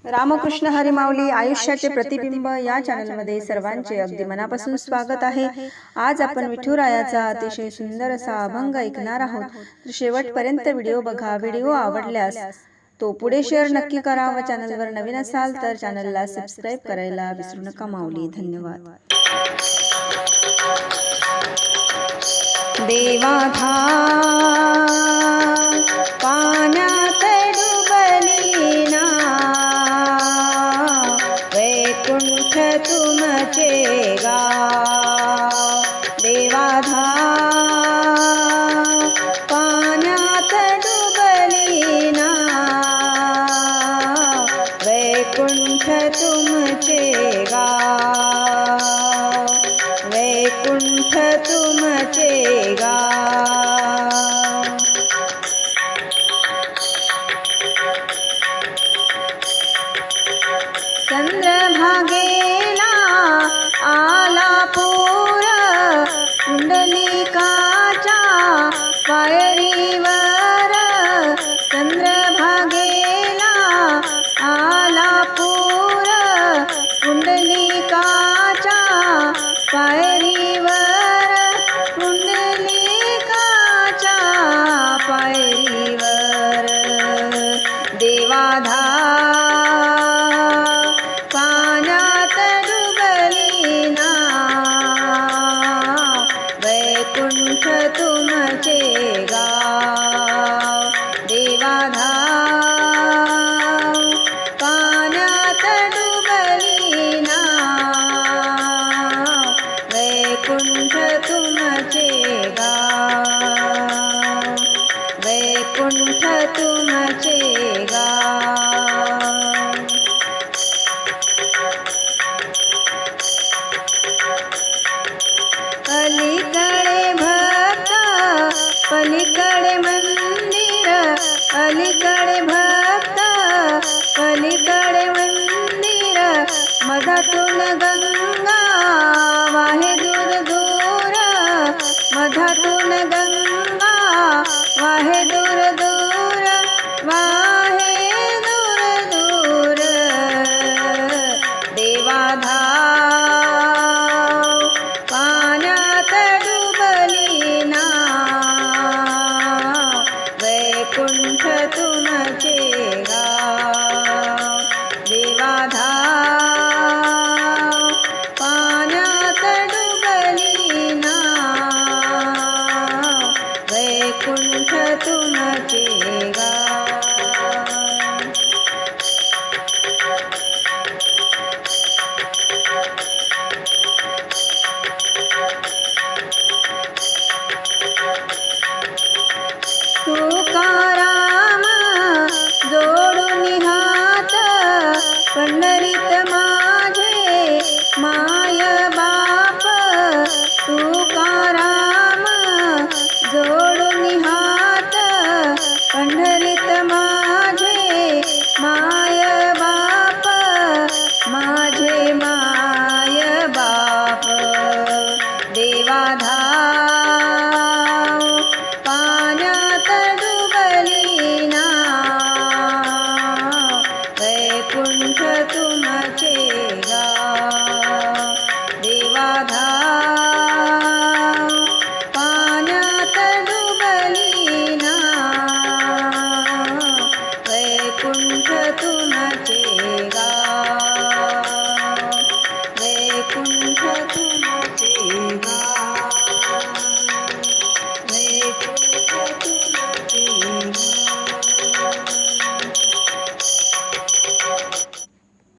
रामकृष्ण हरी माऊली आयुष्याचे प्रतिबिंब या चॅनलमध्ये सर्वांचे अगदी मनापासून स्वागत आहे। आज आपण विठुरायाचा अतिशय सुंदर असा अभंग ऐकणार आहोत। तर शेवटपर्यंत व्हिडिओ बघा। व्हिडिओ आवडल्यास तो पुढे शेअर नक्की करा व चॅनलवर नवीन असाल तर चॅनलला सबस्क्राइब करायला विसरू नका। माऊली धन्यवाद। देवाधा पाण्यात डुबली ना, वैकुंठ तुमचे गाव। देवाधा पाण्यात डुबली ना, वैकुंठ तुमचे गाव। वैकुंठ तुमचे गाव। चंद्रभागेला आला पूर, कुंडलिकाच्या पायरीवर। चंद्रभागेला आला पूर, कुंडलिकाच्या पायरीवर। कुंडलिकाच्या पायरीवर। देवाधा पाण्यात डुबली ना, वैकुंठ तुमचे गाव। देवाधा पाण्यात डुबली ना, वैकुंठ तुमचे गाव। वैकुंठ तुमचे गाव। अलीकडे भक्त पलीकडे मंदिर, अलीकडे भक्त पलीकडे मंदिर। मधातून गंगा